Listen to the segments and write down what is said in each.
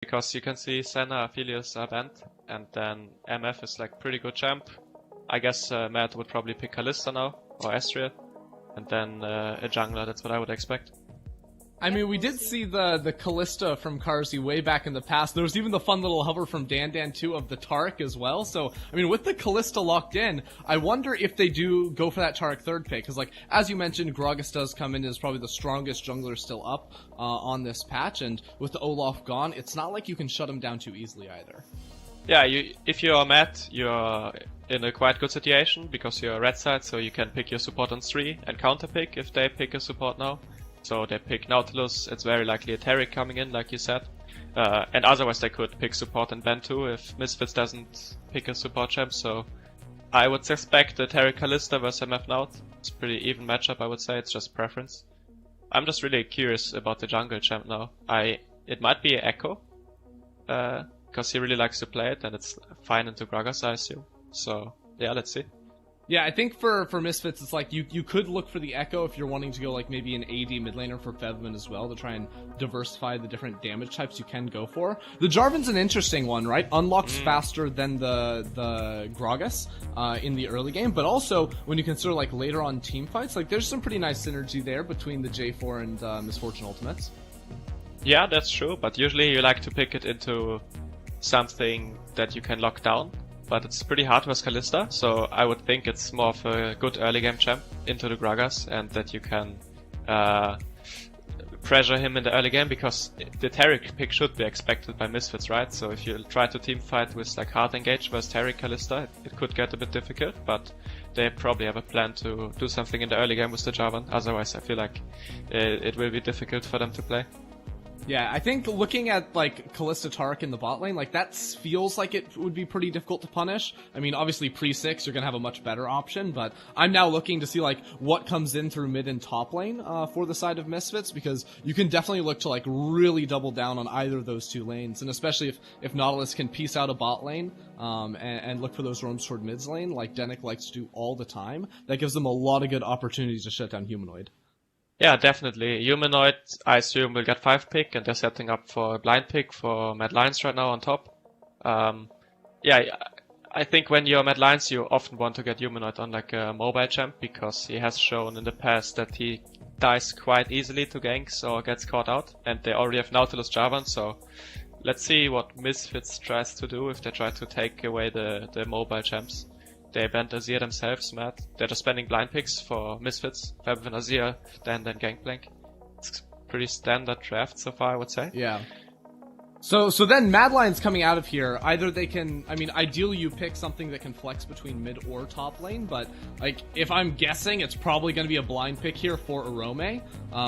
because you can see Senna, Aphelios are banned, and then MF is like pretty good champ. I guess Matt would probably pick Kalista now, or Astrid, and then a jungler, that's what I would expect. I mean, we did see the Kalista from Carzzy way back in the past. There was even the fun little hover from Dan too of the Taric as well. So, I mean, with the Kalista locked in, I wonder if they do go for that Taric third pick. Because, like, as you mentioned, Gragas does come in as probably the strongest jungler still up on this patch. And with the Olaf gone, it's not like you can shut him down too easily either. Yeah, if you're Matt, you're in a quite good situation because you're red side, so you can pick your support on 3 and counter pick if they pick a support now. So they pick Nautilus, it's very likely a Taric coming in, like you said. And otherwise they could pick support and ban too if Misfits doesn't pick a support champ, so I would suspect the Taric Kalista versus MF Naut. It's a pretty even matchup, I would say, it's just preference. I'm just really curious about the jungle champ now. It might be Echo, because he really likes to play it and it's fine into Gragas, I assume. So yeah, let's see. Yeah, I think for Misfits, it's like you could look for the Echo if you're wanting to go like maybe an AD mid laner for Fevman as well to try and diversify the different damage types you can go for. The Jarvan's an interesting one, right? Unlocks faster than the Gragas in the early game, but also when you consider like later on team fights, like there's some pretty nice synergy there between the J4 and Misfortune Ultimates. Yeah, that's true, but usually you like to pick it into something that you can lock down. But it's pretty hard with Kalista, so I would think it's more of a good early game champ into the Gragas, and that you can pressure him in the early game, because the Taric pick should be expected by Misfits, right? So if you try to team fight with like hard engage versus Taric Kalista, it could get a bit difficult, but they probably have a plan to do something in the early game with the Jarvan. Otherwise I feel like it will be difficult for them to play. Yeah, I think looking at like Kalista Taric in the bot lane, like that feels like it would be pretty difficult to punish. I mean, obviously pre-6 you're gonna have a much better option, but I'm now looking to see like what comes in through mid and top lane for the side of Misfits, because you can definitely look to like really double down on either of those two lanes, and especially if Nautilus can piece out a bot lane and look for those roams toward mid's lane like Denick likes to do all the time, that gives them a lot of good opportunities to shut down Humanoid. Yeah, definitely. Humanoid, I assume, will get 5 pick, and they're setting up for a blind pick for Mad Lions right now on top. Yeah, I think when you're Mad Lions, you often want to get Humanoid on like a mobile champ, because he has shown in the past that he dies quite easily to ganks or gets caught out, and they already have Nautilus Jarvan, so let's see what Misfits tries to do if they try to take away the mobile champs. They banned Azir themselves, Matt. They're just spending blind picks for Misfits. Fevin, Azir, then Gangplank. It's pretty standard draft so far, I would say. Yeah. So then Mad Lions coming out of here, either they can, I mean, ideally you pick something that can flex between mid or top lane, but like, if I'm guessing, it's probably going to be a blind pick here for Arome,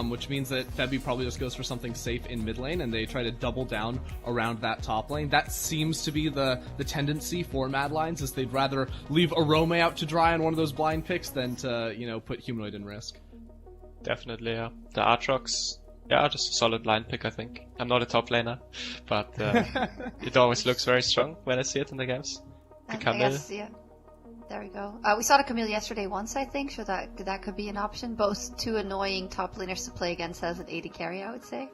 which means that Febby probably just goes for something safe in mid lane, and they try to double down around that top lane. That seems to be the tendency for Mad Lions, is they'd rather leave Arome out to dry on one of those blind picks than to, you know, put Humanoid in risk. Definitely, yeah. The Aatrox, yeah, just a solid blind pick, I think. I'm not a top laner, but it always looks very strong when I see it in the games. The Camille. Yes, yeah. There we go. We saw the Camille yesterday once, I think, so that could be an option. Both two annoying top laners to play against as an AD carry, I would say.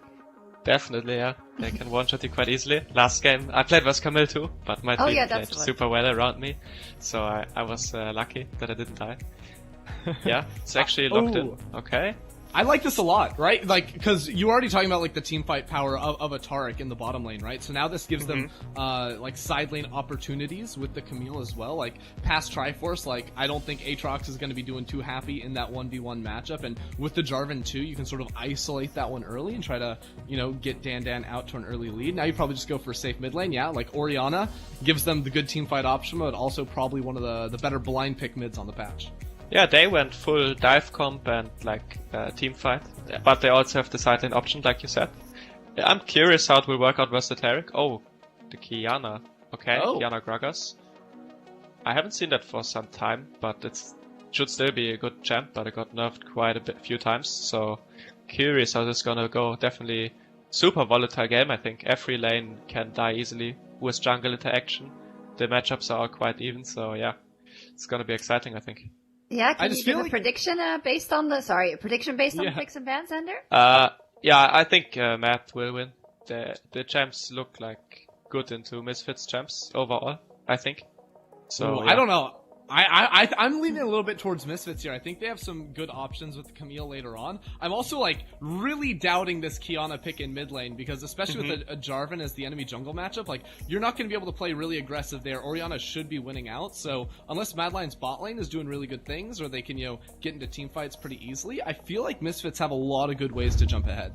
Definitely, yeah. They can one-shot you quite easily. Last game, I played with Camille too, but my team played super well around me, so I was lucky that I didn't die. Yeah, it's actually locked in. Okay. I like this a lot, right? Like, because you were already talking about like the team fight power of a Taric in the bottom lane, right? So now this gives them like side lane opportunities with the Camille as well. Like past Triforce, like I don't think Aatrox is going to be doing too happy in that 1v1 matchup, and with the Jarvan too, you can sort of isolate that one early and try to, you know, get Dan out to an early lead. Now you probably just go for a safe mid lane, yeah. Like Orianna gives them the good team fight option, but also probably one of the better blind pick mids on the patch. Yeah, they went full dive comp and like team fight, but they also have the side lane option, like you said. I'm curious how it will work out versus the Taric. Oh, the Kiana. Okay, Kiana Gragas. I haven't seen that for some time, but it should still be a good champ, but it got nerfed quite a few times, so curious how this is gonna go. Definitely super volatile game, I think. Every lane can die easily with jungle interaction. The matchups are all quite even, so yeah, it's gonna be exciting, I think. Yeah, can you give a prediction based on the picks and bans, Ender? Yeah, I think Matt will win. the champs look like good into Misfits champs overall, I think. So Ooh, yeah. I don't know. I'm leaning a little bit towards Misfits here. I think they have some good options with Camille later on. I'm also like really doubting this Qiyana pick in mid lane because especially with a Jarvan as the enemy jungle matchup, like you're not going to be able to play really aggressive there. Orianna should be winning out. So unless Mad Lion's bot lane is doing really good things or they can, get into team fights pretty easily, I feel like Misfits have a lot of good ways to jump ahead.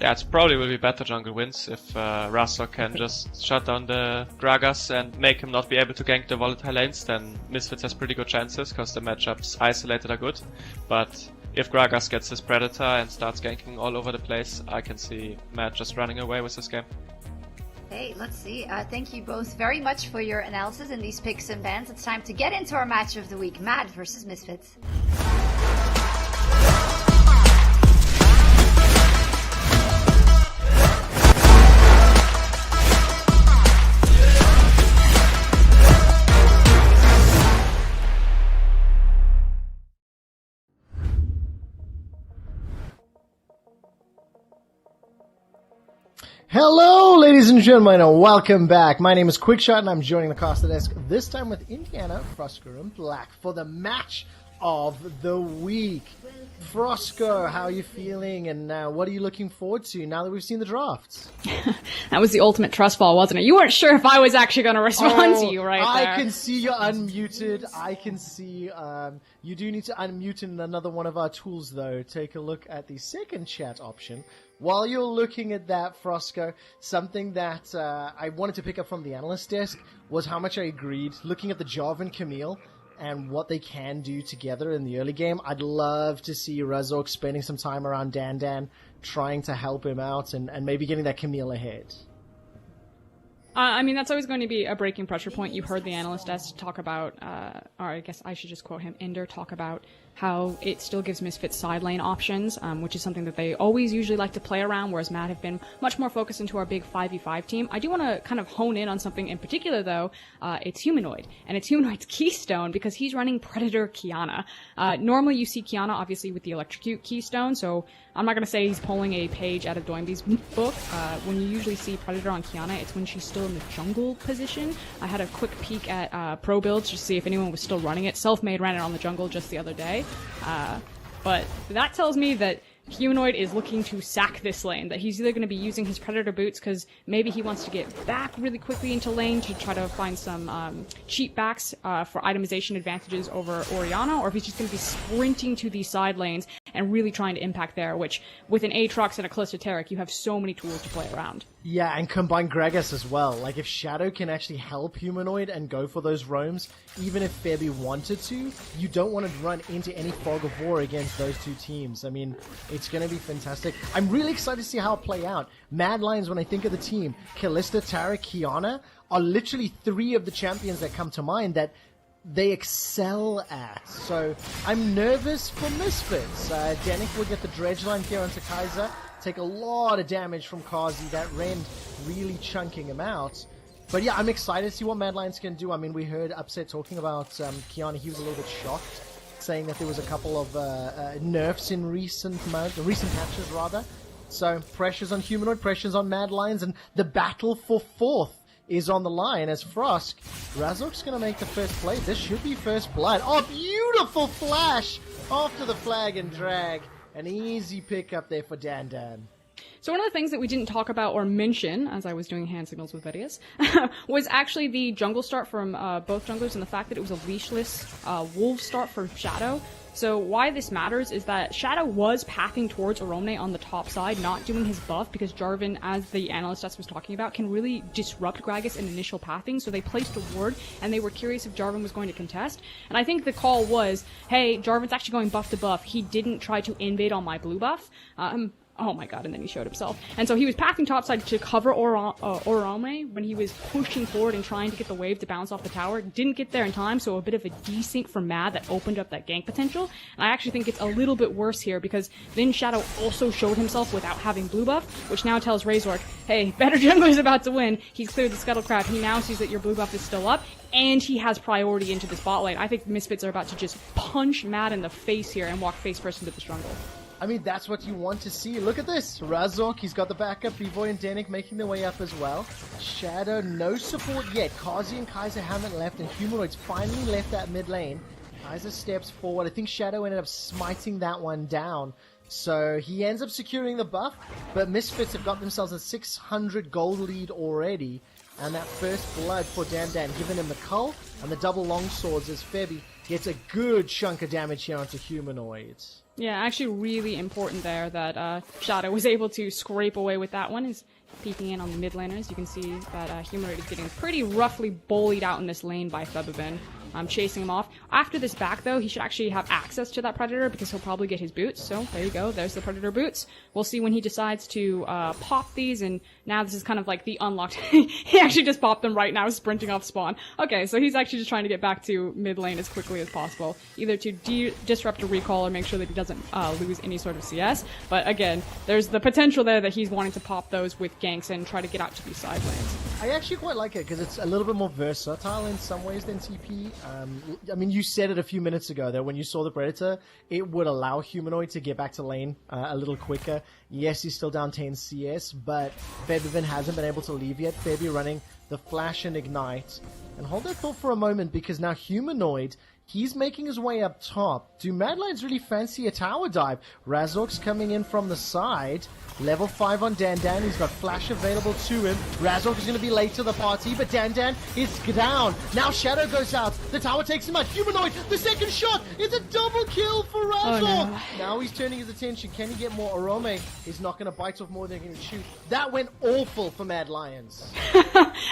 Yeah, it probably will be better jungle wins if Razork can just shut down the Gragas and make him not be able to gank the volatile lanes, then Misfits has pretty good chances because the matchups isolated are good. But if Gragas gets his Predator and starts ganking all over the place, I can see Matt just running away with this game. Hey, let's see. Thank you both very much for your analysis in these picks and bans. It's time to get into our match of the week, Mad versus Misfits. Hello, ladies and gentlemen, and welcome back. My name is Quickshot, and I'm joining the caster desk, this time with Indiana, Frosco, and Black for the match of the week. Frosco, how are you feeling, and what are you looking forward to now that we've seen the drafts? That was the ultimate trust fall, wasn't it? You weren't sure if I was actually going to respond to you right there. I can see you're unmuted. I can see you do need to unmute in another one of our tools, though. Take a look at the second chat option. While you're looking at that, Frosco, something that I wanted to pick up from the analyst desk was how much I agreed. Looking at the Jarvan Camille and what they can do together in the early game, I'd love to see Razork spending some time around Dan, trying to help him out and maybe getting that Camille ahead. I mean, that's always going to be a breaking pressure point. You heard the analyst desk talk about, or I guess I should just quote him, Ender talk about how it still gives Misfits side lane options, which is something that they always usually like to play around, whereas Matt have been much more focused into our big 5v5 team. I do want to kind of hone in on something in particular, though. It's Humanoid, and it's Humanoid's Keystone, because he's running Predator Qiyana. Normally you see Qiyana, obviously, with the Electrocute Keystone, so I'm not going to say he's pulling a page out of Doimby's book. When you usually see Predator on Qiyana, it's when she's still in the jungle position. I had a quick peek at pro builds just to see if anyone was still running it. Selfmade ran it on the jungle just the other day. But that tells me that Humanoid is looking to sack this lane, that he's either going to be using his Predator boots because maybe he wants to get back really quickly into lane to try to find some cheap backs for itemization advantages over Orianna, or if he's just going to be sprinting to these side lanes and really trying to impact there, which with an Aatrox and a Calista Taric, you have so many tools to play around. Yeah, and combine Gragas as well. Like, if Shadow can actually help Humanoid and go for those roams, even if Fairby wanted to, you don't want to run into any fog of war against those two teams. I mean, it's going to be fantastic. I'm really excited to see how it play out. Mad Lions, when I think of the team, Calista, Taric, Qiyana, are literally three of the champions that come to mind that they excel at. So I'm nervous for Misfits. Danik will get the dredge line here onto Kaiser. Take a lot of damage from Kazi. That Rend really chunking him out. But yeah, I'm excited to see what Mad Lions can do. I mean, we heard Upset talking about Qiyana. He was a little bit shocked, saying that there was a couple of nerfs in recent patches, rather. So pressures on Humanoid, pressures on Mad Lions, and the battle for fourth is on the line as Frosk. Razork's going to make the first play. This should be first blood. Oh, beautiful flash after the flag and drag. An easy pick up there for Dan. So one of the things that we didn't talk about or mention, as I was doing hand signals with Vidius, was actually the jungle start from both junglers and the fact that it was a leashless wolf start for Shadow. So why this matters is that Shadow was pathing towards Oromne on the top side, not doing his buff, because Jarvan, as the analyst was talking about, can really disrupt Gragas in initial pathing, so they placed a ward, and they were curious if Jarvan was going to contest. And I think the call was, hey, Jarvan's actually going buff to buff. He didn't try to invade on my blue buff. Oh my god, and then he showed himself. And so he was pathing topside to cover Orome when he was pushing forward and trying to get the wave to bounce off the tower. Didn't get there in time, so a bit of a desync for Mad that opened up that gank potential. And I actually think it's a little bit worse here because then Shadow also showed himself without having blue buff, which now tells Razork, hey, better jungler's about to win. He's cleared the Scuttlecraft. He now sees that your blue buff is still up, and he has priority into this bot lane. I think Misfits are about to just punch Mad in the face here and walk face first into the jungle. I mean, that's what you want to see. Look at this. Razork, he's got the backup. B-Boy and Danik making their way up as well. Shadow, no support yet. Kazi and Kaiser haven't left, and Humanoids finally left that mid lane. Kaiser steps forward. I think Shadow ended up smiting that one down. So he ends up securing the buff, but Misfits have got themselves a 600 gold lead already. And that first blood for Dan giving him the cull and the double longswords as Febby gets a good chunk of damage here onto Humanoids. Yeah, actually really important there that Shadow was able to scrape away with that one. Is peeking in on the mid laners. You can see that Humanoid is getting pretty roughly bullied out in this lane by Febibin. Chasing him off. After this back, though, he should actually have access to that Predator because he'll probably get his boots. So there you go. There's the Predator boots. We'll see when he decides to pop these, and now this is kind of like the unlocked. He actually just popped them right now, sprinting off spawn. Okay, so he's actually just trying to get back to mid lane as quickly as possible, either to disrupt a recall or make sure that he doesn't lose any sort of CS. But again, there's the potential there that he's wanting to pop those with ganks and try to get out to these side lanes. I actually quite like it because it's a little bit more versatile in some ways than TP. I mean, you said it a few minutes ago that when you saw the Predator, it would allow Humanoid to get back to lane a little quicker. Yes, he's still down 10 CS, but Febivin hasn't been able to leave yet. Febby running the Flash and Ignite. And hold that thought for a moment, because now Humanoid, he's making his way up top. Do Mad Lions really fancy a tower dive? Razork's coming in from the side. Level 5 on Dan. He's got Flash available to him. Razork is going to be late to the party, but Dan is down. Now Shadow goes out. The tower takes him out. Humanoid, the second shot is a double kill for Razork. Oh, no. Now he's turning his attention. Can he get more? Orome is not going to bite off more than he can shoot. That went awful for Mad Lions.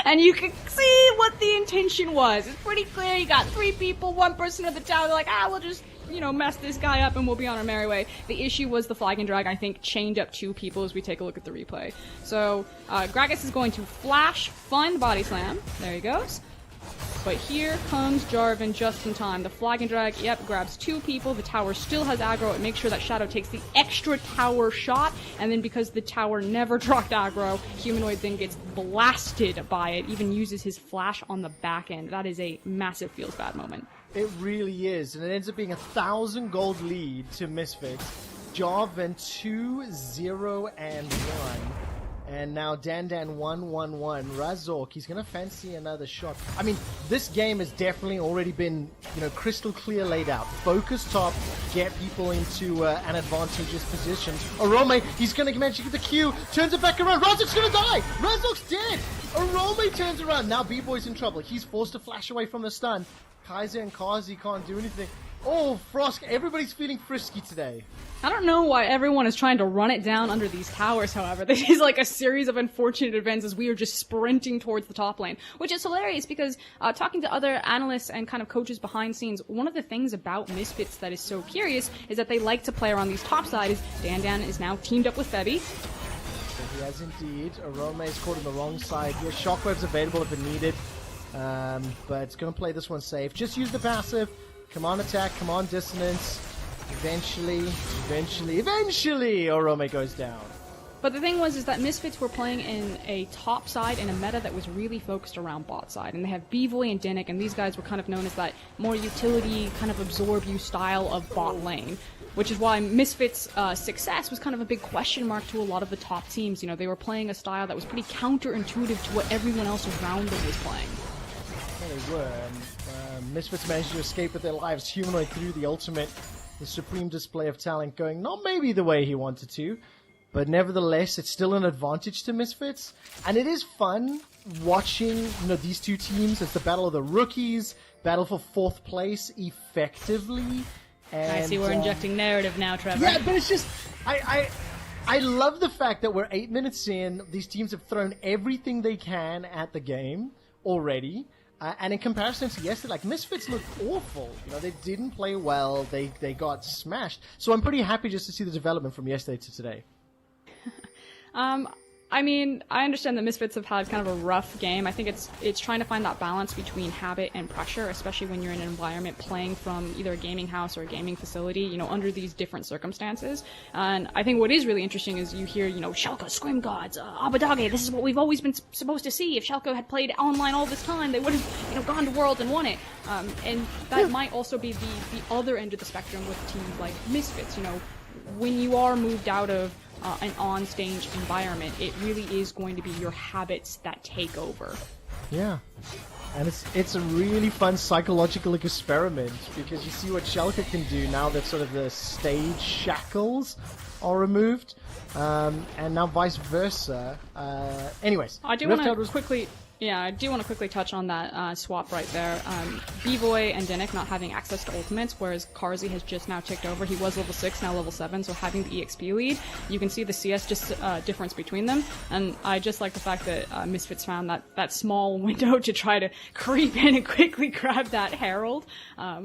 And you can see what the intention was. It's pretty clear. You got 3 people, 1 person at the tower. They're like, we'll just, mess this guy up and we'll be on our merry way. The issue was the Flag and Drag, I think, chained up 2 people as we take a look at the replay. So, Gragas is going to flash, find body slam. There he goes. But here comes Jarvan just in time. The Flag and Drag, grabs 2 people. The tower still has aggro. It makes sure that Shadow takes the extra tower shot. And then because the tower never dropped aggro, Humanoid then gets blasted by it. Even uses his flash on the back end. That is a massive feels bad moment. It really is. And it ends up being 1,000 gold lead to Misfits. Jarvan 2-0-1. And now Dan 1-1-1. Razork, he's going to fancy another shot. I mean, this game has definitely already been, crystal clear laid out. Focus top, get people into an advantageous position. Orome, he's going to manage to get the Q, turns it back around. Razork's going to die! Razork's dead! Orome turns around. Now B-Boy's in trouble. He's forced to flash away from the stun. Kaiser and Kazi can't do anything. Oh, Frosk, everybody's feeling frisky today. I don't know why everyone is trying to run it down under these towers, however. This is like a series of unfortunate events as we are just sprinting towards the top lane, which is hilarious because talking to other analysts and kind of coaches behind scenes, one of the things about Misfits that is so curious is that they like to play around these top sides. Dan is now teamed up with Febby. He has indeed. Orome is caught on the wrong side here. Shockwave's available if it needed, but it's going to play this one safe. Just use the passive. Come on attack, come on dissonance. Eventually, Orome goes down. But the thing is that Misfits were playing in a top side in a meta that was really focused around bot side. And they have B-Voy and Dinnick, and these guys were kind of known as that more utility, kind of absorb you style of bot lane. Which is why Misfits' success was kind of a big question mark to a lot of the top teams. They were playing a style that was pretty counterintuitive to what everyone else around them was playing. Yeah, they were. Misfits managed to escape with their lives. Humanoid through the ultimate, the supreme display of talent, going not maybe the way he wanted to, but nevertheless, it's still an advantage to Misfits. And it is fun watching these 2 teams. It's the battle of the rookies, battle for 4th place effectively. And, I see we're injecting narrative now, Trevor. Yeah, but it's just I love the fact that we're 8 minutes in. These teams have thrown everything they can at the game already. And in comparison to yesterday, Misfits looked awful. They didn't play well. They got smashed. So I'm pretty happy just to see the development from yesterday to today. I mean, I understand that Misfits have had kind of a rough game. I think it's trying to find that balance between habit and pressure, especially when you're in an environment playing from either a gaming house or a gaming facility, under these different circumstances. And I think what is really interesting is you hear, Schalke, Scrim Gods, Abadage, this is what we've always been supposed to see. If Schalke had played online all this time, they would have, gone to Worlds and won it. And that might also be the other end of the spectrum with teams like Misfits, when you are moved out of an on-stage environment, it really is going to be your habits that take over. Yeah. And it's a really fun psychological experiment because you see what Schalke can do now that sort of the stage shackles are removed, and now vice versa. Anyways, I do want to quickly touch on that swap right there. B-Boy and Dinnick not having access to ultimates, whereas Karzi has just now ticked over. He was level 6, now level 7, so having the EXP lead, you can see the CS difference between them. And I just like the fact that Misfits found that small window to try to creep in and quickly grab that Herald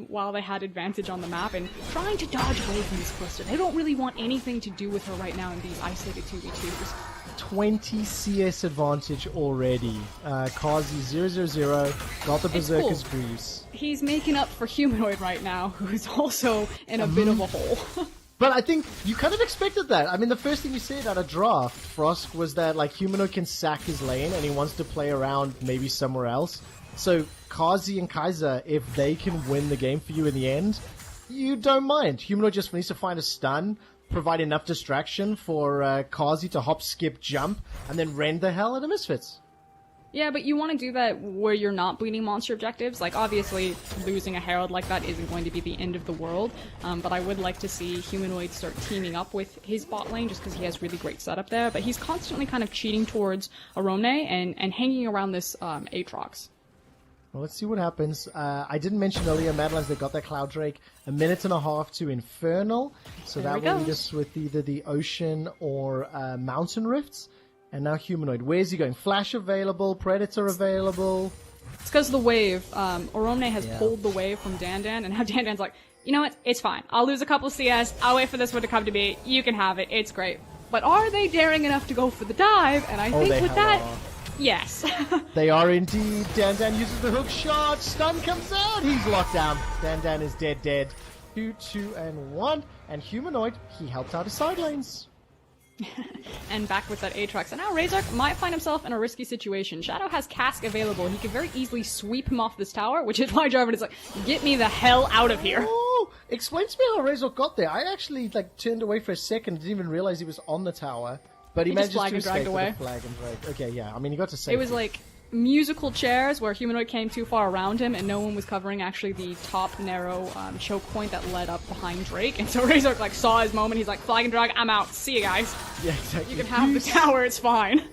while they had advantage on the map and trying to dodge away from this Calista. They don't really want anything to do with her right now in these isolated 2v2s. 20 CS advantage already. Kazi 0-0-0, got the Berserker's Greaves. He's making up for Humanoid right now, who's also in a bit of a hole. But I think you kind of expected that. I mean, the first thing you said at a draft, Frosk, was that like Humanoid can sack his lane and he wants to play around maybe somewhere else. So Kazi and Kaiser, if they can win the game for you in the end, you don't mind. Humanoid just needs to find a stun, provide enough distraction for Kazi to hop, skip, jump, and then rend the hell out of Misfits. Yeah, but you want to do that where you're not bleeding monster objectives. Like, obviously, losing a Herald like that isn't going to be the end of the world, but I would like to see Humanoid start teaming up with his bot lane just because he has really great setup there, but he's constantly kind of cheating towards Aromne and hanging around this Aatrox. Well, let's see what happens. I didn't mention earlier, Mad Lions, they got their Cloud Drake 1.5 minutes to Infernal. So there that will lead us with either the Ocean or Mountain Rifts. And now Humanoid. Where's he going? Flash available, Predator available. It's because of the wave. Oromne has pulled the wave from Dandan, and now Dandan's like, you know what? It's fine. I'll lose a couple of CS. I'll wait for this one to come to me. You can have it. It's great. But are they daring enough to go for the dive? And I think with that... Yes. They are indeed. Dandan uses the hook shot. Stun comes out. He's locked down. Dandan is dead. 2, 2, and 1. And Humanoid, he helped out his side lanes. And back with that Aatrox. And now Razork might find himself in a risky situation. Shadow has Cask available. He could very easily sweep him off this tower, which is why Jarvan is like, get me the hell out of here. Oh, explain to me how Razork got there. I actually turned away for a second, didn't even realize he was on the tower. But he managed to escape with a flag and drag. Okay, yeah. I mean, he got to safety. It was like musical chairs where Humanoid came too far around him and no one was covering actually the top narrow choke point that led up behind Drake. And so Razork saw his moment. He's like, flag and drag, I'm out. See you guys. Yeah, exactly. You can have the tower. It's fine.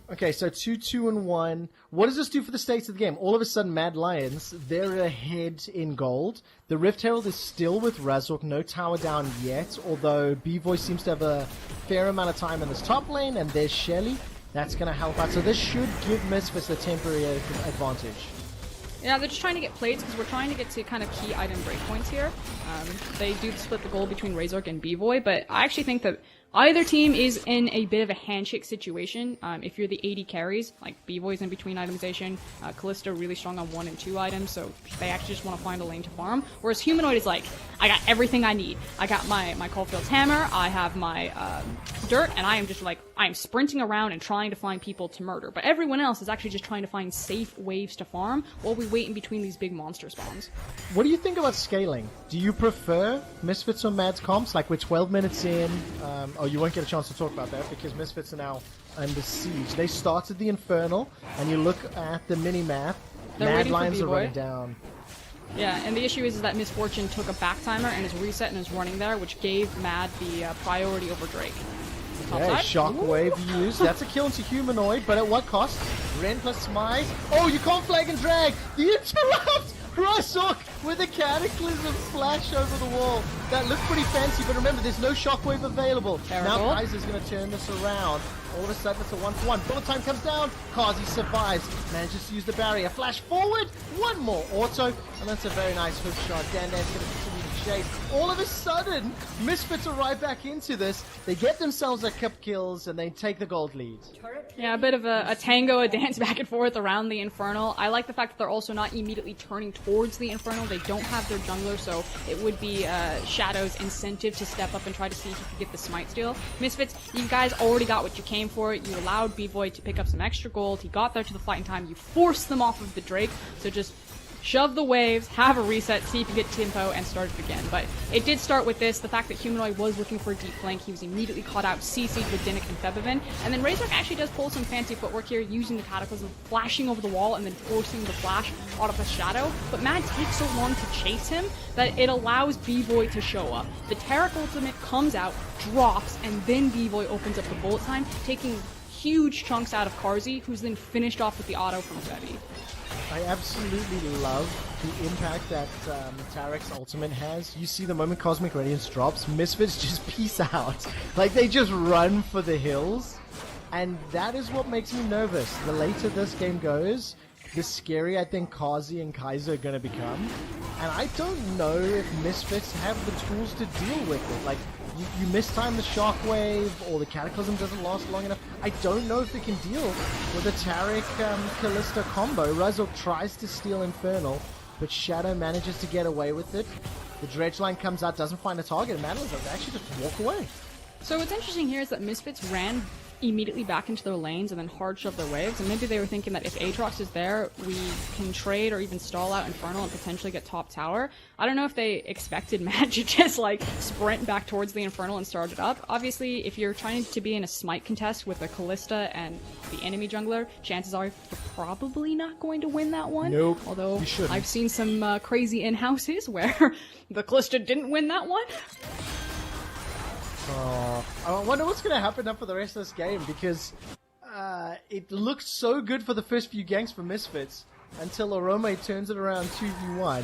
Okay, so 2, 2, and 1. What does this do for the stakes of the game? All of a sudden, Mad Lions, they're ahead in gold. The Rift Herald is still with Razork, no tower down yet, although B-Voice seems to have a fair amount of time in this top lane, and there's Shelly. That's going to help out. So this should give Misfits a temporary advantage. Yeah, they're just trying to get plates because we're trying to get to kind of key item breakpoints here. They do split the gold between Razork and B-Boy, but I actually think that either team is in a bit of a handshake situation. If you're the AD carries, like B-Boy's in between itemization, Kalista really strong on 1 and 2 items, so they actually just want to find a lane to farm. Whereas Humanoid is like, I got everything I need. I got my Caulfield's Hammer, I have my Dirt, and I am just I am sprinting around and trying to find people to murder. But everyone else is actually just trying to find safe waves to farm while we wait in between these big monster spawns. What do you think about scaling? Do you prefer Misfits or Mad's comps? Like, we're 12 minutes in. Oh, you won't get a chance to talk about that because Misfits are now under siege. They started the Infernal, and you look at the mini-map, Mad Lions are running down. Yeah, and the issue is that Misfortune took a back timer and is reset and is running there, which gave Mad the priority over Drake. Okay, Shockwave used. That's a kill into Humanoid, but at what cost? Ren plus Smite. Oh, you can't flag and drag! The interrupt! Razork with a Cataclysm splash over the wall. That looked pretty fancy, but remember, there's no Shockwave available. Terrible. Now Kaiser's going to turn this around. All of a sudden, it's a 1-for-1. Bullet time comes down. Kazi survives. Manages to use the barrier. Flash forward. One more auto. And that's a very nice hook shot. Dandan's going to continue to chase. All of a sudden, Misfits are right back into this. They get themselves a couple kills, and they take the gold lead. Yeah, a bit of a tango, a dance back and forth around the Infernal. I like the fact that they're also not immediately turning towards the Infernal. They don't have their jungler, so it would be Shadow's incentive to step up and try to see if he could get the Smite steal. Misfits, you guys already got what you came for. You allowed B-Boy to pick up some extra gold. He got there to the fight in time. You forced them off of the Drake, so just shove the waves, have a reset, see if you get tempo, and start it again. But it did start with this, the fact that Humanoid was looking for a deep flank. He was immediately caught out, CC'd with Dinnick and Febevin, and then Razork actually does pull some fancy footwork here, using the Cataclysm, flashing over the wall, and then forcing the flash out of the shadow. But Mad takes so long to chase him that it allows B-Boy to show up. The Taric ultimate comes out, drops, and then B-Boy opens up the bullet time, taking huge chunks out of Karzi, who's then finished off with the auto from Febby. I absolutely love the impact that Taric's ultimate has. You see the moment Cosmic Radiance drops, Misfits just peace out. Like, they just run for the hills. And that is what makes me nervous. The later this game goes, the scary I think Kazi and Kaiser are going to become. And I don't know if Misfits have the tools to deal with it. Like, you mistime the Shockwave, or the Cataclysm doesn't last long enough. I don't know if they can deal with the Taric Kalista combo. Razork tries to steal Infernal, but Shadow manages to get away with it. The Dredge line comes out, doesn't find a target, and Madeline's like, they actually just walk away. So what's interesting here is that Misfits ran immediately back into their lanes and then hard shove their waves, and maybe they were thinking that if Aatrox is there, we can trade or even stall out Infernal and potentially get top tower. I don't know if they expected Mad to just like sprint back towards the Infernal and start it up. Obviously, if you're trying to be in a smite contest with a Kalista and the enemy jungler, chances are you're probably not going to win that one. Nope, although you shouldn't. I've seen some crazy in-houses where the Kalista didn't win that one. Oh, I wonder what's going to happen now for the rest of this game, because it looked so good for the first few ganks for Misfits until Orome turns it around 2v1,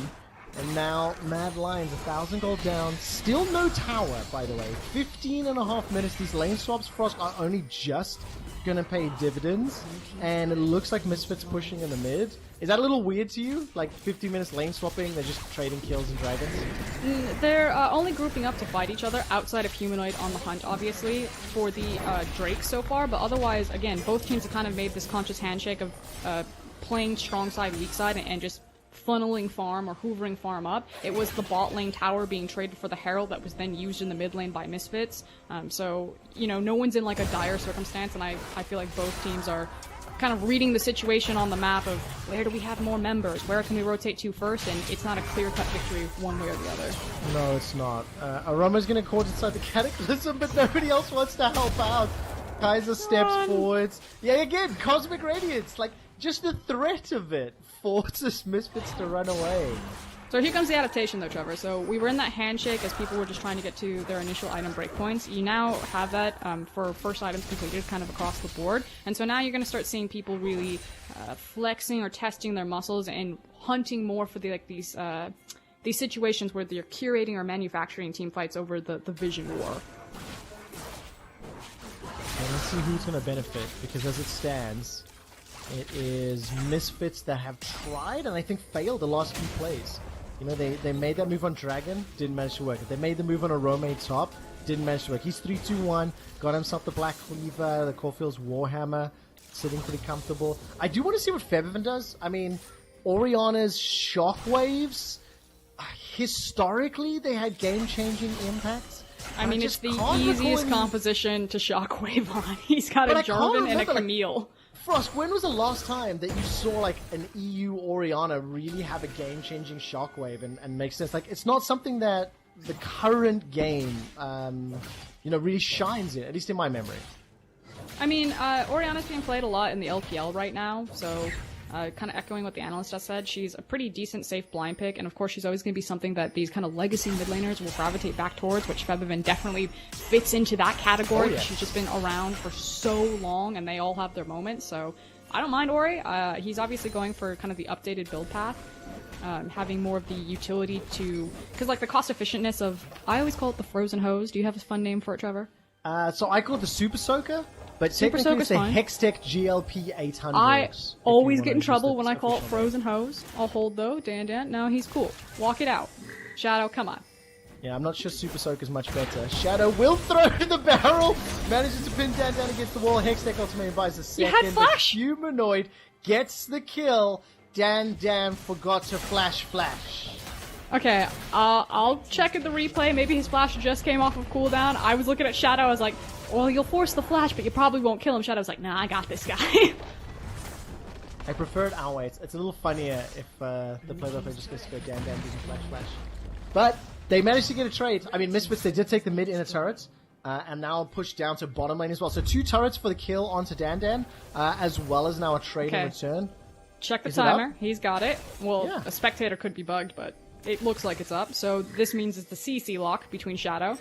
and now Mad Lions 1,000 gold down, still no tower, by the way. 15.5 minutes, these lane swaps, Frost, are only just going to pay dividends, and it looks like Misfits pushing in the mid. Is that a little weird to you? Like 50 minutes lane swapping, they're just trading kills and dragons? They're only grouping up to fight each other outside of Humanoid on the hunt, obviously, for the Drake so far, but otherwise, again, both teams have kind of made this conscious handshake of playing strong side, weak side, and just funneling farm or hoovering farm up. It was the bot lane tower being traded for the Herald that was then used in the mid lane by Misfits. So, you know, no one's in like a dire circumstance, and I feel like both teams are kind of reading the situation on the map of where do we have more members, where can we rotate to first, and it's not a clear-cut victory one way or the other. No, it's not. Aroma's going to caught inside the Cataclysm, but nobody else wants to help out. Kaiser steps forwards. Yeah, again, Cosmic Radiance. Like, just the threat of it forces Misfits to run away. So here comes the adaptation though, Trevor. So we were in that handshake as people were just trying to get to their initial item breakpoints. You now have that for first items completed kind of across the board. And so now you're going to start seeing people really flexing or testing their muscles and hunting more for these situations where they're curating or manufacturing team fights over the vision war. And let's see who's going to benefit, because as it stands, it is Misfits that have tried and I think failed the last few plays. You know, they made that move on Dragon, didn't manage to work. They made the move on Orome top, didn't manage to work. He's 3-2-1, got himself the Black Cleaver, the Caulfield's Warhammer, sitting pretty comfortable. I do want to see what Febevin does. I mean, Oriana's Shockwaves, historically, they had game-changing impacts. I mean, it's the easiest composition to Shockwave on. He's got a Jarvan and a Camille. Frost, when was the last time that you saw like an EU Oriana really have a game-changing Shockwave and make sense? Like, it's not something that the current game, really shines in, at least in my memory. I mean, Oriana's being played a lot in the LPL right now, so kind of echoing what the analyst just said, she's a pretty decent, safe blind pick, and of course she's always going to be something that these kind of legacy mid laners will gravitate back towards, which Febevin definitely fits into that category. Oh, yeah. She's just been around for so long, and they all have their moments, so I don't mind Ori. He's obviously going for kind of the updated build path, having more of the utility to... Because, like, the cost-efficientness of... I always call it the Frozen Hose. Do you have a fun name for it, Trevor? So I call it the Super Soaker. But Super technically it's the fine. Hextech GLP 800. I always get in trouble when I call it Frozen Hose. I'll hold though. Dan. No, he's cool. Walk it out. Shadow, come on. Yeah, I'm not sure Super Soaker's much better. Shadow will throw the barrel. Manages to pin Dan down against the wall. Hextech ultimately buys a second. You had flash! The Humanoid gets the kill. Dan forgot to flash. Okay, I'll check at the replay. Maybe his flash just came off of cooldown. I was looking at Shadow. I was like, well, you'll force the flash, but you probably won't kill him. Shadow's like, nah, I got this guy. I prefer it our way. It's a little funnier if the play-by-play just goes to go Dan doesn't flash. But they managed to get a trade. I mean, Misfits, they did take the mid inner turret, and now push down to bottom lane as well. So 2 turrets for the kill onto Dan, as well as now a trade in return. Check the Is it timer. up? He's got it. Well, Yeah. a spectator could be bugged, but it looks like it's up. So this means it's the CC lock between Shadow.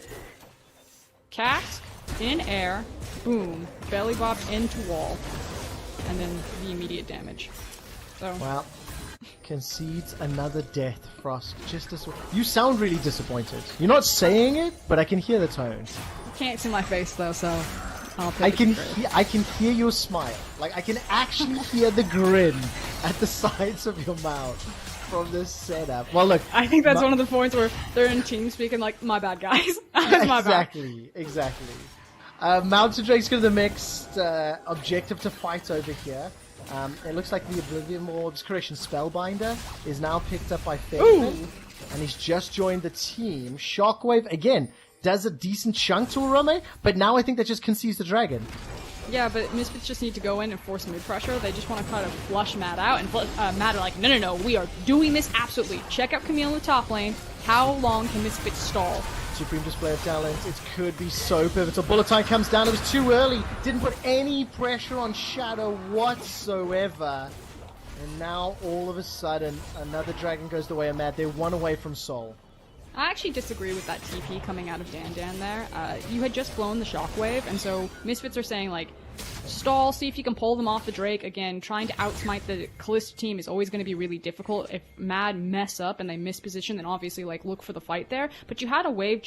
Cask, in air, boom, belly bop into wall, and then the immediate damage. So Well, concedes another death, Frost. Just as you sound really disappointed. You're not saying it, but I can hear the tone. can't see my face though, so I'll take I can hear your smile. Like I can actually hear the grin at the sides of your mouth from this setup. Well, look, I think that's one of the points where they're in team speaking like, my bad, guys. That's my bad. Exactly. Mountain Drake's got the mixed objective to fight over here. It looks like the Oblivion Orb's correction Spellbinder is now picked up by Fairman, and he's just joined the team. Shockwave, again, does a decent chunk to Arame, but now I think that just concedes the dragon. Yeah, but Misfits just need to go in and force mid pressure. They just want to kind of flush Matt out, and Matt are like, no, we are doing this absolutely. Check out Camille in the top lane. How long can Misfits stall? Supreme display of talent. It could be so pivotal. Bullet time comes down. It was too early. Didn't put any pressure on Shadow whatsoever. And now, all of a sudden, another dragon goes the way of Mad. They're one away from Soul. I actually disagree with that TP coming out of Dan there. You had just blown the Shockwave, and so Misfits are saying, like, stall, see if you can pull them off the Drake. Again, trying to outsmite the Kalista team is always going to be really difficult. If Mad mess up and they miss position, then obviously, like, look for the fight there. But you had a wave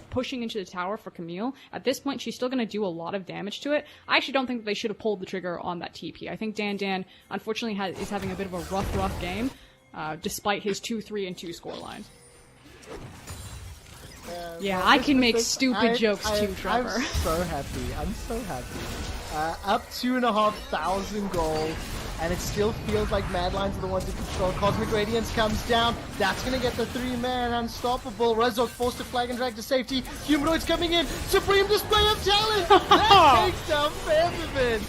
pushing into the tower for Camille. At this point, she's still going to do a lot of damage to it. I actually don't think that they should have pulled the trigger on that TP. I think Dan, unfortunately, is having a bit of a rough game, despite his 2-3-2 scoreline. Yeah, I can make stupid jokes too, Trevor. I'm so happy. Up 2,500 gold, and it still feels like Madlines are the ones in control. Cosmic Radiance comes down. That's going to get the 3-man unstoppable. Rezok forced to flag and drag to safety. Humanoids coming in. Supreme display of talent. That takes down Featherman.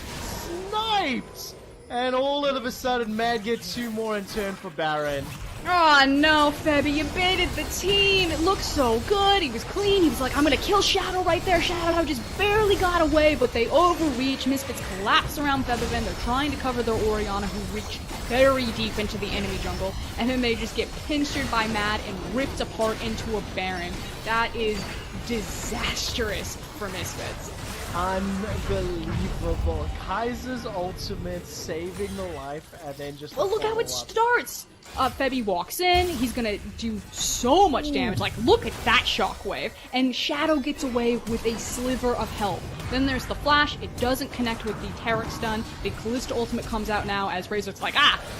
Sniped. And all of a sudden, Mad gets 2 more in turn for Baron. Oh no, Febby, you baited the team. It looked so good. He was clean. He was like, I'm gonna kill Shadow right there. Shadow just barely got away, but they overreach. Misfits collapse around Featherman. They're trying to cover their Orianna, who reached very deep into the enemy jungle, and then they just get pincered by Mad and ripped apart into a Baron. That is disastrous for Misfits. Unbelievable. Kaiser's ultimate saving the life, and then just... Well, look how it starts! Febby walks in, he's gonna do so much damage, like, look at that shockwave, and Shadow gets away with a sliver of health. Then there's the flash, it doesn't connect with the Taric stun, the Kalista ultimate comes out now as Razor's like,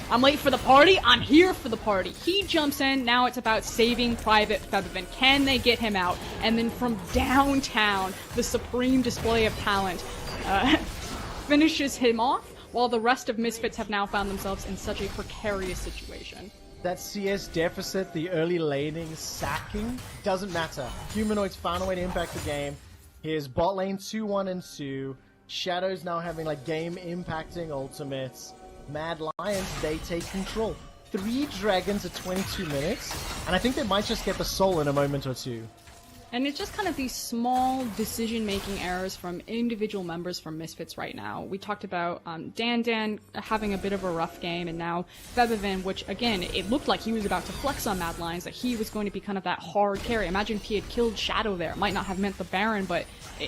I'm late for the party, I'm here for the party. He jumps in, now it's about saving Private Featherman. Can they get him out? And then from downtown, the supreme display of talent finishes him off, while the rest of Misfits have now found themselves in such a precarious situation. That CS deficit, the early laning, sacking, doesn't matter. Humanoids found a way to impact the game. Here's bot lane 2-1-2. Shadow's now having like game-impacting ultimates. Mad Lions, they take control. 3 dragons at 22 minutes, and I think they might just get the soul in a moment or two. And it's just kind of these small decision-making errors from individual members from Misfits right now. We talked about Dan having a bit of a rough game, and now Featherman, which, again, it looked like he was about to flex on Mad Lions, that he was going to be kind of that hard carry. Imagine if he had killed Shadow there. It might not have meant the Baron, but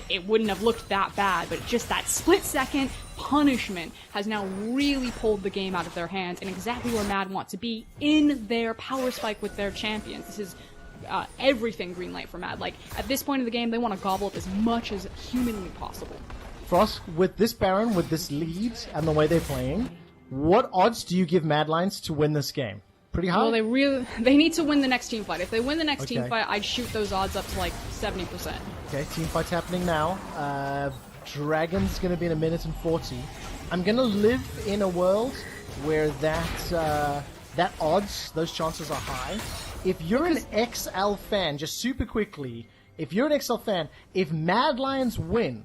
it wouldn't have looked that bad. But just that split-second punishment has now really pulled the game out of their hands, and exactly where Mad want to be in their power spike with their champions. This is everything green light for Mad. Like, at this point of the game, they want to gobble up as much as humanly possible. Frost, with this Baron, with this lead, and the way they're playing, what odds do you give Mad Lions to win this game? Pretty high? Well, they need to win the next team fight. If they win the next team fight, I'd shoot those odds up to like 70%. Okay, team fight's happening now. Dragon's gonna be in 1:40. I'm gonna live in a world where that odds, those chances are high. If you're an XL fan, just super quickly, if you're an XL fan, if Mad Lions win,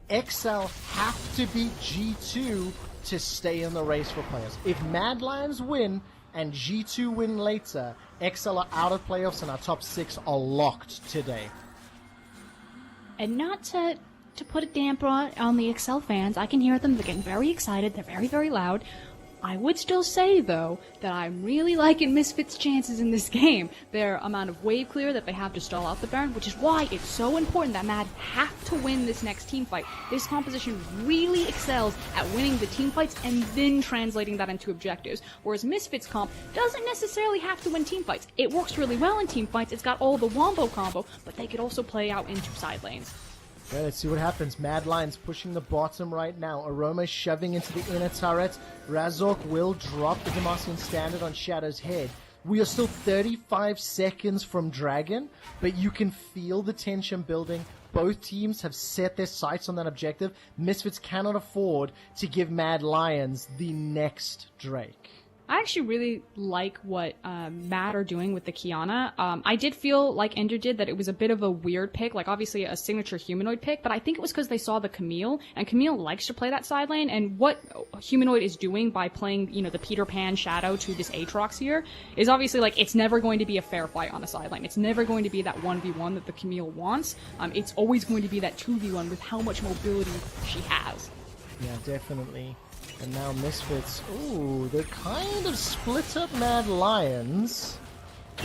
XL have to beat G2 to stay in the race for playoffs. If Mad Lions win and G2 win later, XL are out of playoffs and our top 6 are locked today. And not to put a damper on the Excel fans, I can hear them. They're getting very excited. They're very, very loud. I would still say, though, that I'm really liking Misfits' chances in this game. Their amount of wave clear that they have to stall out the Baron, which is why it's so important that Mad have to win this next team fight. This composition really excels at winning the team fights and then translating that into objectives. Whereas Misfits comp doesn't necessarily have to win team fights. It works really well in team fights. It's got all the wombo combo, but they could also play out into side lanes. Okay, let's see what happens. Mad Lions pushing the bottom right now. Aroma shoving into the inner turret. Razork will drop the Demacian Standard on Shadow's head. We are still 35 seconds from Dragon, but you can feel the tension building. Both teams have set their sights on that objective. Misfits cannot afford to give Mad Lions the next Drake. I actually really like what Mad are doing with the Kiana. I did feel like Ender did that it was a bit of a weird pick, like obviously a signature humanoid pick, but I think it was because they saw the Camille, and Camille likes to play that side lane, and what humanoid is doing by playing, you know, the Peter Pan Shadow to this Aatrox here is obviously like it's never going to be a fair fight on a side lane. It's never going to be that 1v1 that the Camille wants. It's always going to be that 2v1 with how much mobility she has. Yeah, definitely. And now Misfits, ooh, they're kind of split up Mad Lions.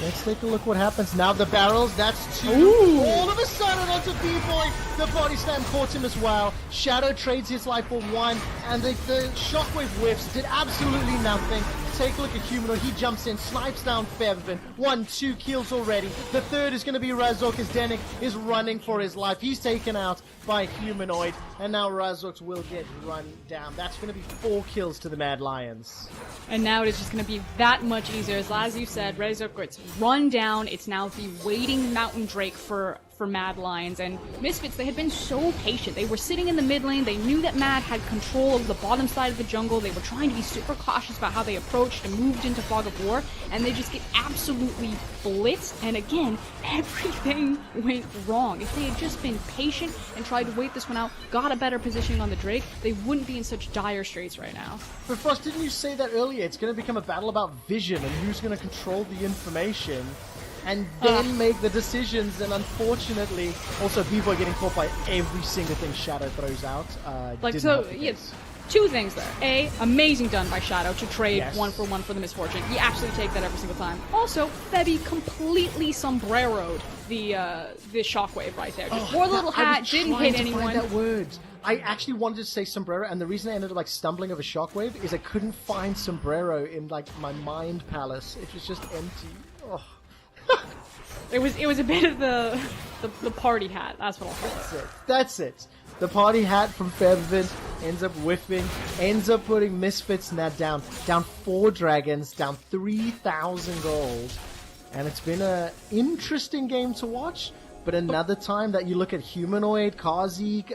Let's take a look what happens. Now the barrels, that's 2. Ooh. All of a sudden onto B-Boy. The body slam caught him as well. Shadow trades his life for 1, and the shockwave whiffs did absolutely nothing. Take a look at Humanoid. He jumps in, snipes down Featherfin. 1, 2 kills already. The third is going to be Razork as Denik is running for his life. He's taken out by Humanoid, and now Razork will get run down. That's going to be 4 kills to the Mad Lions. And now it is just going to be that much easier. As you said, Razork gets run down. It's now the waiting Mountain Drake for Mad Lions, and Misfits, they had been so patient. They were sitting in the mid lane. They knew that Mad had control of the bottom side of the jungle. They were trying to be super cautious about how they approached and moved into Fog of War, and they just get absolutely blitzed, and again, everything went wrong. If they had just been patient and tried to wait this one out, got a better positioning on the Drake, they wouldn't be in such dire straits right now. But Frost, didn't you say that earlier? It's going to become a battle about vision and who's going to control the information and then make the decisions, and unfortunately, also B-Boy getting caught by every single thing Shadow throws out. Yes. 2 things there. A, amazing done by Shadow to trade 1-for-1 for the misfortune. You absolutely take that every single time. Also, Febby completely sombreroed the shockwave right there. Just wore the little hat, didn't hit anyone. Find that word. I actually wanted to say sombrero, and the reason I ended up like stumbling over shockwave is I couldn't find sombrero in like my mind palace. It was just empty. Oh. It was a bit of the party hat. That's what I'll call it. That's it. The party hat from Featherfin ends up whiffing, ends up putting Misfits now down 4 dragons, down 3,000 gold, and it's been a interesting game to watch. But another time that you look at Humanoid, Kazi,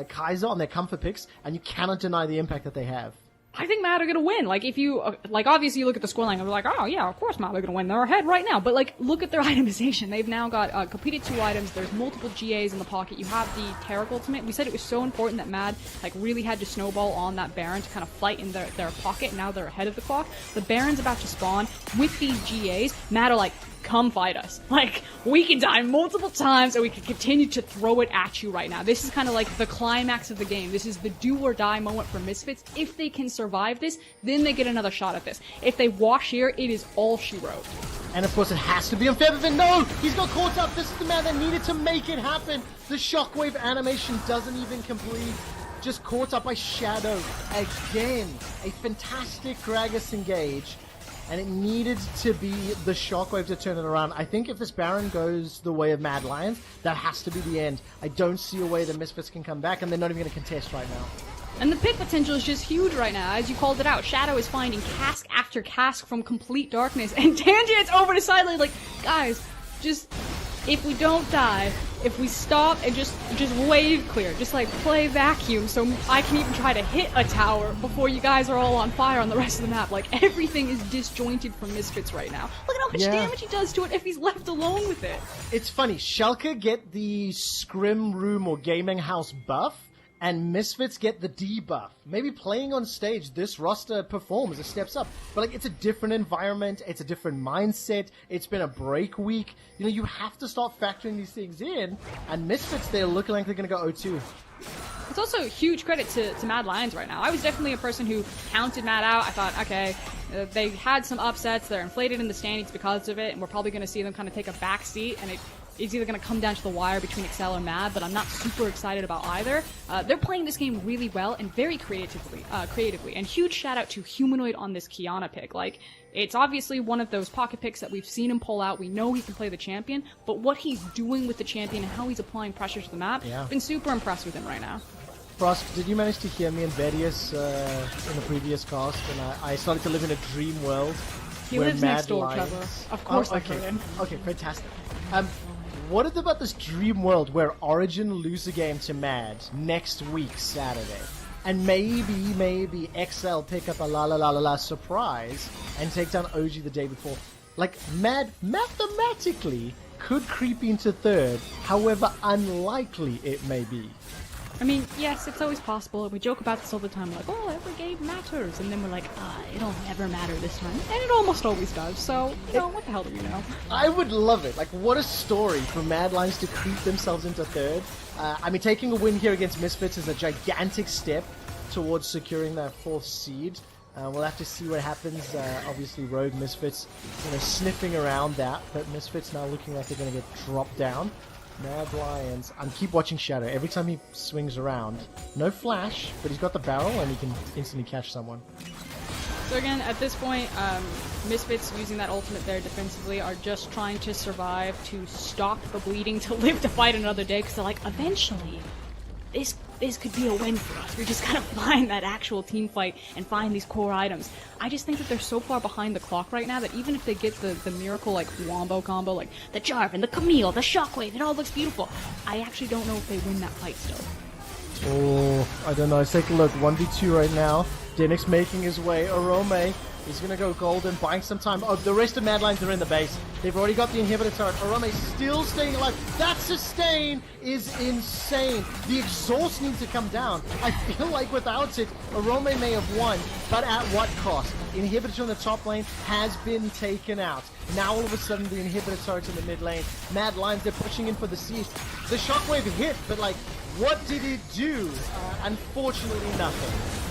Kaiser on their comfort picks, and you cannot deny the impact that they have. I think Mad are gonna win. Like, if you, obviously you look at the scoreline and you're like, oh yeah, of course Mad are gonna win. They're ahead right now. But, like, look at their itemization. They've now got, completed 2 items. There's multiple GAs in the pocket. You have the Tarek ultimate. We said it was so important that Mad, like, really had to snowball on that Baron to kind of fight in their pocket. Now they're ahead of the clock. The Baron's about to spawn. With these GAs, Mad are like, come fight us. Like, we can die multiple times and we can continue to throw it at you right now. This is kind of like the climax of the game. This is the do or die moment for Misfits. If they can survive this, then they get another shot at this. If they wash here, it is all she wrote. And of course it has to be on Featherfin. No! He's got caught up. This is the man that needed to make it happen. The shockwave animation doesn't even complete. Just caught up by Shadow again. A fantastic Gragas engage. And it needed to be the shockwave to turn it around. I think if this Baron goes the way of Mad Lions, that has to be the end. I don't see a way the Misfits can come back, and they're not even going to contest right now. And the pick potential is just huge right now. As you called it out, Shadow is finding cask after cask from complete darkness. And Tangent's over to side lane like, guys, just, if we don't die, if we stop and just wave clear, just like play vacuum so I can even try to hit a tower before you guys are all on fire on the rest of the map. Like, everything is disjointed from Misfits right now. Look at how much damage he does to it if he's left alone with it. It's funny, Schalke get the Scrim Room or Gaming House buff, and Misfits get the debuff. Maybe playing on stage, this roster performs, it steps up. But like, it's a different environment, it's a different mindset, it's been a break week. You know, you have to start factoring these things in, and Misfits, they're looking like they're going to go 0-2. It's also huge credit to Mad Lions right now. I was definitely a person who counted Mad out. I thought, okay, they had some upsets, they're inflated in the standings because of it, and we're probably going to see them kind of take a back seat, and it's either going to come down to the wire between Excel or Mad, but I'm not super excited about either. They're playing this game really well and very creatively. And huge shout out to Humanoid on this Kiana pick. Like, it's obviously one of those pocket picks that we've seen him pull out. We know he can play the champion, but what he's doing with the champion and how he's applying pressure to the map, I've been super impressed with him right now. Frost, did you manage to hear me and Vedius in the previous cast? And I started to live in a dream world. He lives next door, Trevor. Of course I heard. Okay, fantastic. What is about this dream world where Origin lose a game to Mad next week, Saturday? And maybe XL pick up a la surprise and take down OG the day before. Like, Mad mathematically could creep into third, however unlikely it may be. I mean, yes, it's always possible. We joke about this all the time, like, oh, every game matters. And then we're like, it'll never matter this time. And it almost always does. So, you know, what the hell do we know? I would love it. Like, what a story for Mad Lions to creep themselves into third. I mean, taking a win here against Misfits is a gigantic step towards securing that 4th seed. We'll have to see what happens. Obviously, Rogue Misfits, you know, sniffing around that. But Misfits now looking like they're going to get dropped down. Mad Lions. Keep watching Shadow. Every time he swings around, no flash, but he's got the barrel and he can instantly catch someone. So again, at this point, Misfits using that ultimate there defensively are just trying to survive, to stop the bleeding, to live to fight another day, because they're like, eventually, this could be a win for us. We just gotta find that actual team fight and find these core items. I just think that they're so far behind the clock right now that even if they get the miracle, like, wombo combo, like the Jarvan, the Camille, the Shockwave, it all looks beautiful. I actually don't know if they win that fight still. Oh, I don't know. Let's take a look. 1v2 right now. Denix making his way. Arome is going to go golden, buying some time. Oh, the rest of Mad Lions are in the base. They've already got the inhibitor turret. Arome still staying alive. That sustain is insane. The exhaust needs to come down. I feel like without it, Arome may have won, but at what cost? Inhibitor in the top lane has been taken out. Now all of a sudden the inhibitor turret's in the mid lane. Mad Lions, they're pushing in for the siege. The shockwave hit, but like, what did it do? Unfortunately, nothing.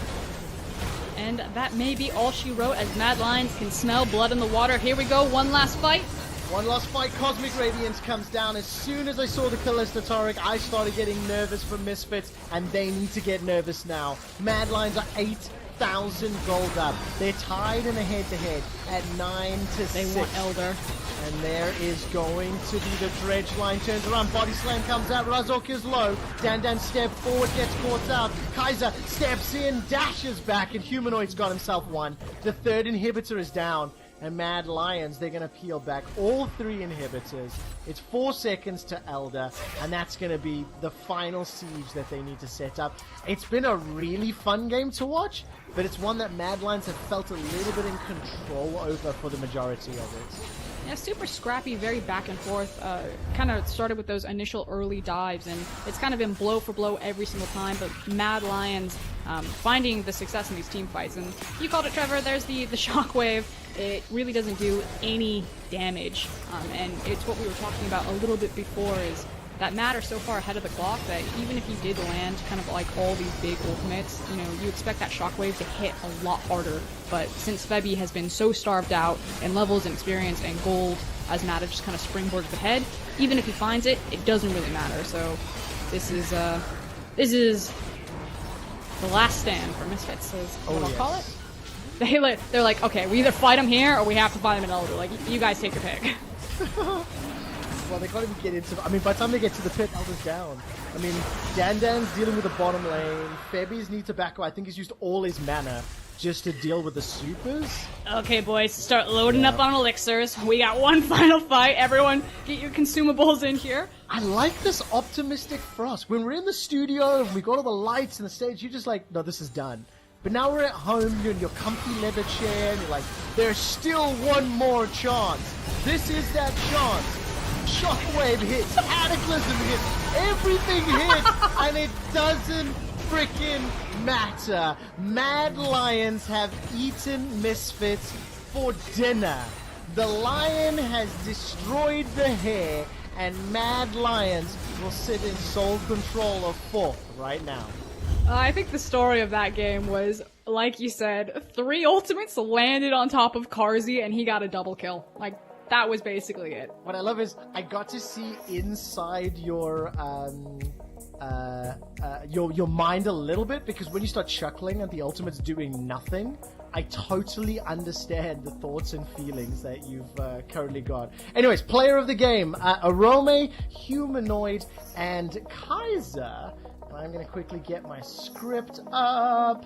And that may be all she wrote, as Mad Lions can smell blood in the water. Here we go, one last fight. One last fight. Cosmic Radiance comes down. As soon as I saw the Callista Taurik, I started getting nervous for Misfits, and they need to get nervous now. Mad Lions are 8,000 gold up. They're tied in a head-to-head at 9-6. They want Elder. And there is going to be the dredge line. Turns around, body slam comes out. Razok is low. Dan step forward, gets caught out. Kaiser steps in, dashes back, and Humanoid's got himself one. The 3rd inhibitor is down. And Mad Lions, they're going to peel back all 3 inhibitors. It's 4 seconds to Elder, and that's going to be the final siege that they need to set up. It's been a really fun game to watch, but it's one that Mad Lions have felt a little bit in control over for the majority of it. Yeah, super scrappy, very back and forth. Kind of started with those initial early dives, and it's kind of been blow for blow every single time, but Mad Lions finding the success in these team fights. And you called it, Trevor, there's the shockwave. It really doesn't do any damage, and it's what we were talking about a little bit before, is that Mad are so far ahead of the clock that even if he did land kind of like all these big ultimates, you know, you expect that shockwave to hit a lot harder. But since Febby has been so starved out in levels and experience and gold, as Mad just kind of springboards ahead, even if he finds it, it doesn't really matter. So this is the last stand for Misfits, is what I'll call it. They're like, okay, we either fight him here or we have to fight him in Elder. Like, you guys take your pick. Well, they can't even get into... I mean, by the time they get to the pit, Elder's down. I mean, Dan's dealing with the bottom lane. Febby's need to back up. I think he's used all his mana just to deal with the supers. Okay, boys, start loading up on elixirs. We got one final fight. Everyone, get your consumables in here. I like this optimistic Frost. When we're in the studio and we got all the lights and the stage, you're just like, no, this is done. But now we're at home, you're in your comfy leather chair, and you're like, there's still one more chance. This is that chance. Shockwave hits, Cataclysm hits, everything hits, and it doesn't frickin' matter? Mad Lions have eaten Misfits for dinner. The lion has destroyed the hare, and Mad Lions will sit in sole control of 4th right now. I think the story of that game was, like you said, 3 ultimates landed on top of Carzzy and he got a double kill. Like, that was basically it. What I love is I got to see inside your mind a little bit, because when you start chuckling and the ultimate's doing nothing, I totally understand the thoughts and feelings that you've currently got. Anyways, player of the game, Arome, Humanoid, and Kaiser. I'm going to quickly get my script up.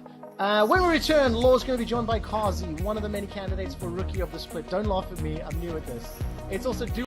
When we return, Law's going to be joined by Carzzy, one of the many candidates for Rookie of the Split. Don't laugh at me, I'm new at this. It's also